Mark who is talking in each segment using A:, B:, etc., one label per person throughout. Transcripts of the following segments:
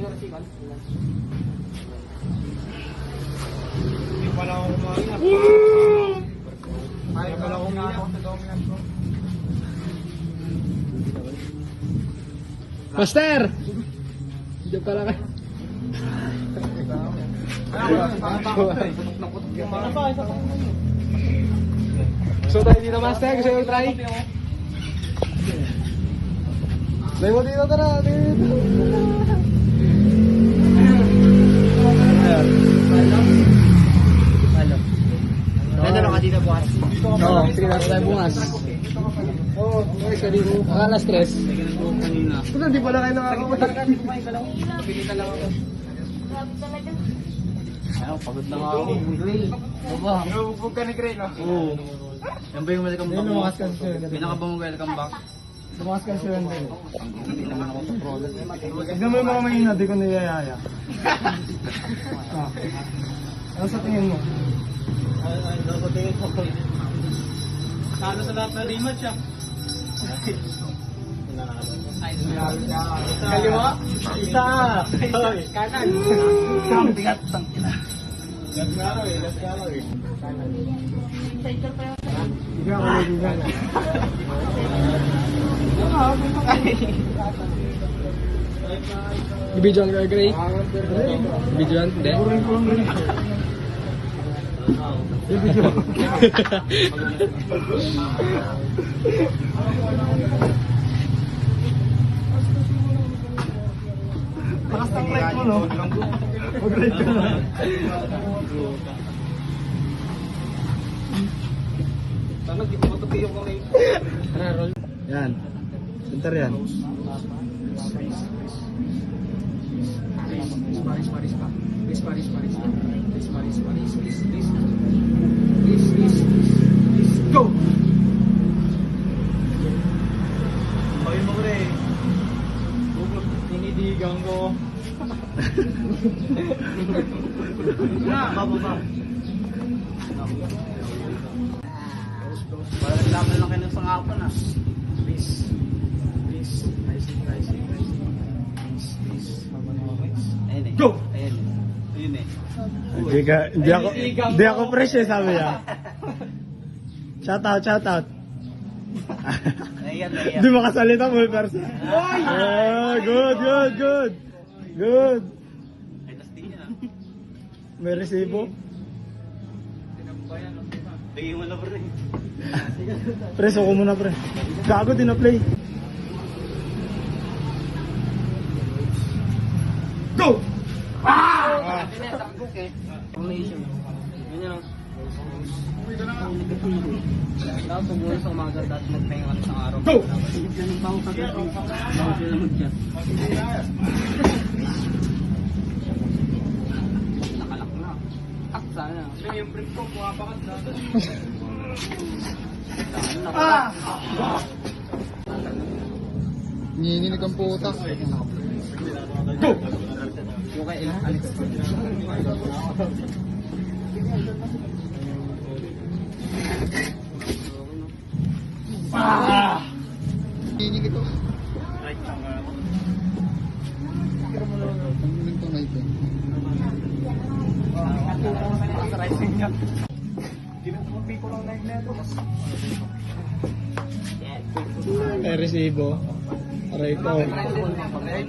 A: Hindi pala ako kumain. Ayaw pala ako kumain sa dominant ko.
B: Master! Diyan pala kayo. So tayo dito, Master. Gusto nyo try? Try mo dito, tara. Dito.
A: Nandalo ka dito bukas?
B: Oo, sige na tayo bukas. Oo, okay ka dito. Akala stress. Ito, di pala kayo nakakapunta.
A: Pilitan lang ako.
B: Ayaw, pagod na nga ako. Baba.
A: Huwag ka ni Gray, no?
B: Oo. Yan ba yung welcome back mo?
A: Pinakabang welcome back.
B: Lumakas ka siya lang din.
A: Hindi naman ako sa product.
B: Tignan mo yung mga mahina, di ko niyayaya. Ano sa tingin mo?
A: Ano sa tingin ko? Sano sa lahat na rematch, ah? Kaliwa? Isa! Kanan!
B: Isang bigat, tangkina.
A: Last araw eh.
B: Ikaw ako nagigala. Ibidyoan ka, Gray? Ibidyoan? Hindi? Ibidyoan. Lakas ng right mo, no? Mag-right ka na.
A: Sana di ko matuti yung kamay.
B: Yan. Center yan.
A: Go! Hoy mo rin. Tinidigan ko. Bababa. Parang naglaman lang kayo ng sangapan, ah. Please. Ayun eh. Go! Ayun eh. Ayun eh.
B: Hindi ako fresh eh, sabi niya. Shout out.
A: Ayan.
B: Hindi makasalita mo, person. Good.
A: Ay, tas di niya.
B: May resibo.
A: Bigay mo na pa rin.
B: Pre, suko muna pre. Gago din na play.
A: Go! Ah! Takbok eh. Formation. Ganyan lang. Dapat pag-uwi sa umaga, dapat magpahinga ka sa araw. Go! Ganun pa ako kagabi. Bago sila mag-chat. Nakalak na. Tak sana. Yung brief ko, pumapakat na. Ah!
B: Nginginig ang puta.
A: Go! Yung kay Alex. Ah!
B: Nginginig ito.
A: Right lang nga ako.
B: Ang to na ito.
A: Sa rising niya. Kinatupi ko lang na yung neto.
B: May resibo. Aray ko.
A: Ay,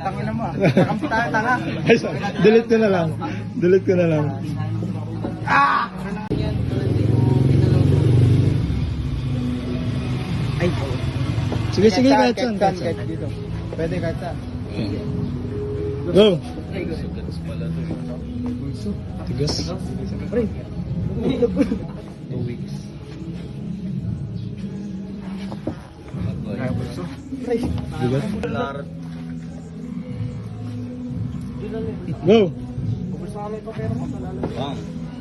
A: tangin naman. Nakampi tayo, tanga.
B: Ay, sorry. Delete ko na lang.
A: Ah! Ay,
B: Sige, kahit saan.
A: Kahit dito. Pwede kahit saan.
B: Go! Tigas.
A: Pre.
B: 2 weeks. Tigas. Go!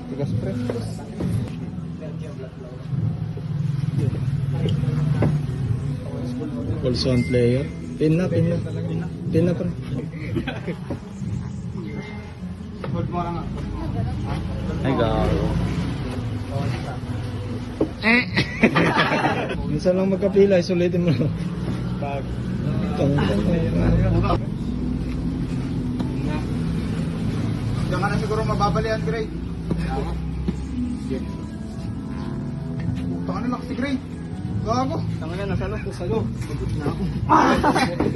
A: Tigas pre.
B: Also on player. Pin na pre.
A: Hold mo lang nga.
B: Ay, gago. Minsan lang magkapila, isulitin mo. Pag.
C: Diyan ka na siguro mababalian, Gray. Tanga na lang si Gray. Gago.
A: Tama na, nasa loob. Nasa loob. Pagod na ako.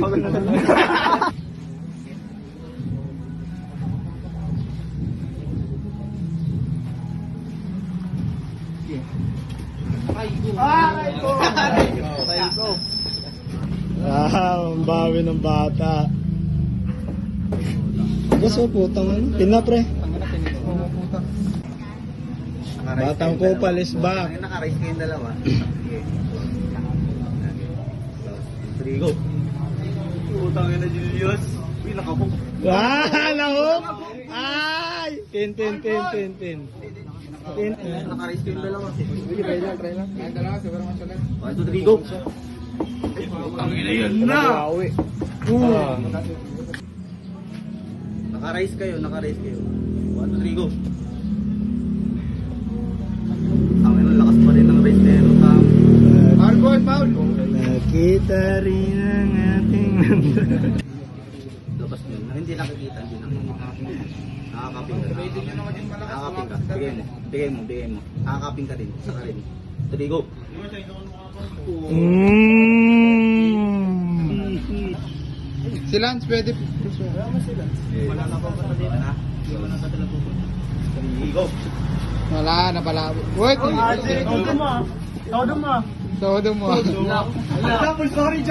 C: Pagod na lang.
A: Aray ko! Aray ko!
B: Ang bawi ng bata. Gusto putang ano? Pina pre. Batang kupal is back.
A: Naka-raise kayong dalawa. Trigo. Utang na Julius. Uy, nakahook.
B: Nahok! Ay! Tin.
A: Naka-raise kayong dalawa.
B: Try lang.
C: Ang dalawa, siguro masulat.
A: 1, 2, 3, go!
B: Nakabawi.
A: Naka-raise kayo. 1, 2, 3, go! Ang lakas pa rin ng race pero
C: Foul boy, foul.
B: Nakita rin ang ating
A: labas nyo. Hindi nakikita. Nakakaping ka. Nakakaping ka. Bigay mo. Nakakaping ka din. Saka rin. 3, go!
C: Si Lance, pwede.
A: Wala na pa pala dito na. Wala na pa talaga po. 3, go!
C: Wala, napalabo. Wait!
A: Todo mo.
C: Todo mo.
A: Double sorry.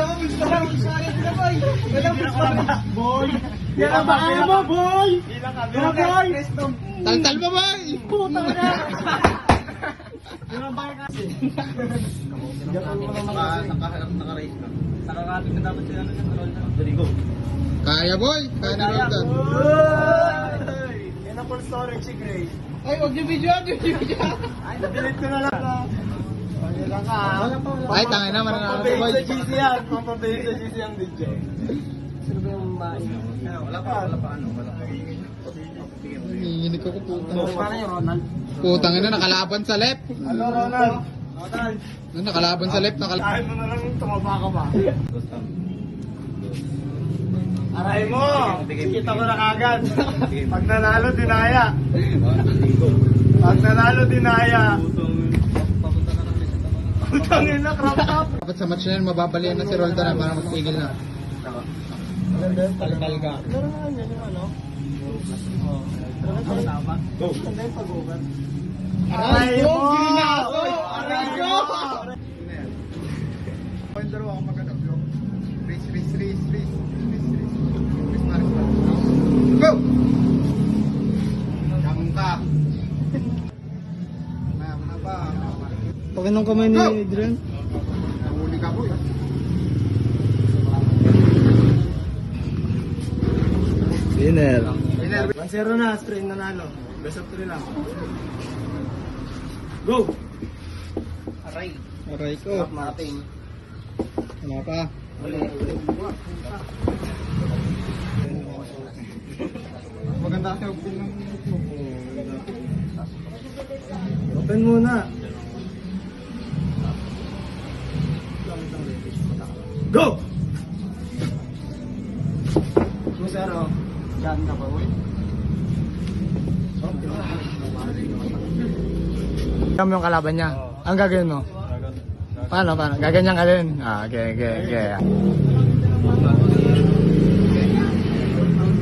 A: Boy. Yan ba mo, boy? Boy.
C: Taltal pa ba?
A: Puta na. Naka-raise ka. Nakakapit na dapat sila ng roll na. There you go.
C: Kaya boy. Kaya na Roldan.
A: Yan ang full storage si Grace.
C: Ay, wag niyo video.
A: Ay, delete ko na lang. Ayun lang ka.
C: Ay, tangin na. Mananalo to boy.
A: Sa GC yan. Pampabayin sa GC ang video. Sino ba yung bahay? Wala pa.
C: Nanginginig ako putang.
A: Paano yung Ronald?
C: Putang ina, nakalaban sa left.
A: Hello, Ronald. Ronald.
C: Nakalaban sa left.
A: Kahit mo na lang tumaba ka ba? Aray mo! Kita ko na kagad. Pag nanalo, dinaya. Putangin na, crop top.
C: Dapat sa match na yun, mababalian na si Roldan na para magpigil na.
A: Talgal ka. Meron nga yan yung ano. Go! Ganda yung pag-over. Aray mo! Aray mo!
C: Yung dalawa ako maganda. Race. Go! Kamong ka. Mana ba?
B: Pakinong kamay ni Adrian.
C: Nahuli ka boy.
B: Winner.
A: 1-0 na, strain nanalo. Best of 3 lang. Go! Aray.
B: Aray ko.
A: Mating.
B: Wala pa.
C: Maganda kasi open ng
A: Open muna. Go! 2-0. Diyan ka pa, boy.
B: Kami yung kalaban niya. Ang gagawin mo? Paano? Gaganyan ka din? Okay.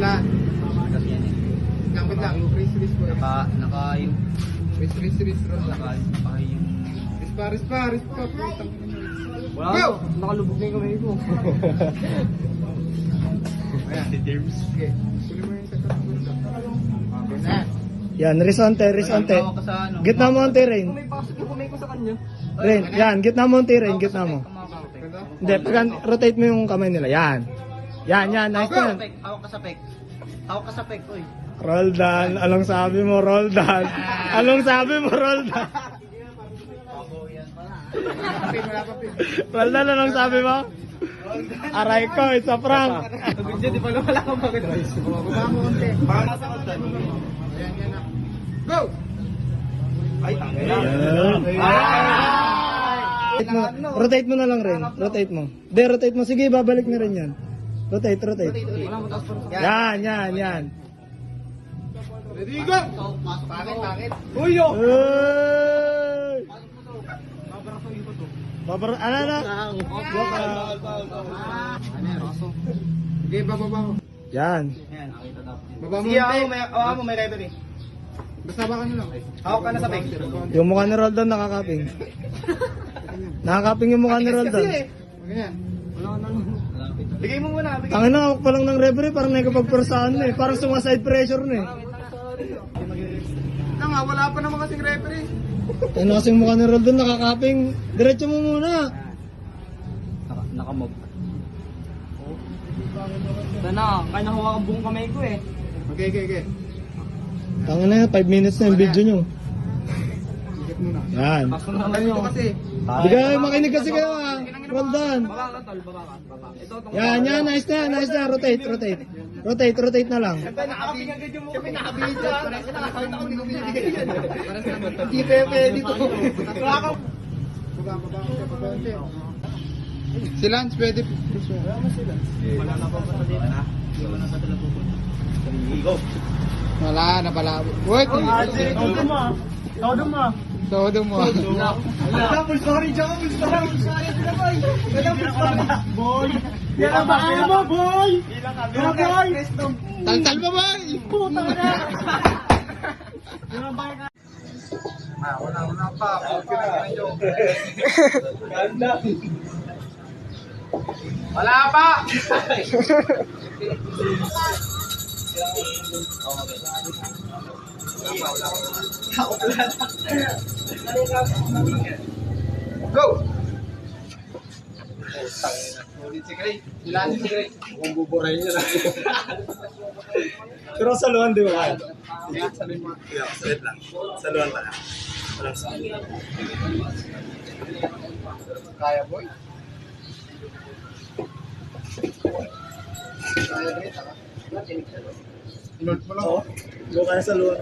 C: plan. Gambit lang. Race boy.
A: Naka yung...
C: Race roll lang.
A: Naka yung...
C: Risk pa. Putang.
A: Wala
C: Go!
A: ako. Nakalubog na yung kamay ko.
C: Ayan. Si James. Okay. Huli mo yung second goal lang. Okay na.
B: Yan, risonte.
A: Tawag ka sa ano.
B: Gitna mo ang Rain.
A: Kung may pasok yung kamay ko sa kanya.
B: Rain, yan, gitna mo ang Rain, gitna mo.
C: Ganda?
B: Hindi, rotate mo yung kamay nila. Yan. Yan, nice
A: Hawak
B: yan.
A: Hawak ka sa pek. Hawak ka sa pek, oy.
B: Roldan, anong sabi mo, Roldan? Anong sabi mo, Roldan?
C: Wala pa pin.
B: Roldan, anong sabi mo? Aray ko, it's a prank.
A: Video, di pa wala kang maganda.
C: Baba mo konti.
A: Para sa kontan.
C: Yan na. Go!
A: Ay, tangin
B: Rotate mo na lang rin. Rotate mo. Hindi, rotate mo. Sige, babalik na rin yan. Rotate. Yan.
C: Ready, go!
B: Bakit?
C: Uy, yo!
D: Hey! Ano na?
C: Okay, baba mo.
D: Yan.
A: Ayan, nakita dapat.
C: Baba mo.
B: Sige, ako mo may referee.
C: Basta baka na lang.
B: Hawak ka na sa peg.
D: Yung mukha ni Roldan nakakaping. Nakakaping yung mukha ni Roldan.
C: Ganyan.
B: Bigay mo muna, bigay.
D: Ang hawak pa lang ng referee, parang nakapagpersahan na eh. Parang sumaside pressure na eh.
C: Nga, wala pa naman kasing referee.
D: Ano kasing mukha ni Roldan nakakaping. Diretso mo muna.
A: Nakamob.
B: Sana, kaya nahawakan buong kamay ko eh.
C: Okay.
D: Tangin na yan, 5 minutes na yung video nyo.
C: Ikot muna.
D: Yan.
C: Ganito kasi.
D: Bigay, makinig kasi kayo ah. Roldan.
B: Baba ka, tol, baba ka. Ito, itong...
D: Yan, nice na. Rotate na lang.
B: Siyempre, nakaping agad yung mukha. Siyempre, nakaping
C: Hindi pepe dito. Baba. Si Lance, pwede.
A: Wala na pa sa dito na. Hindi mo na sa talaga pupunta. Go.
C: Wala na pala. Wait! Todo mo.
B: Full story, Joko, full story. Boy! Yan ang mo, boy! Boy!
C: Taltal pa ba?
B: Puta ka na!
C: Wala pa.
B: Wala pa!
C: Go!
D: Pero sa luwan, di ba?
A: Salit lang. Saluhan pa lang. Walang sa
C: Kaya, boy. Kaya, boy. Inort mo lang.
D: Doon ka na sa luwan.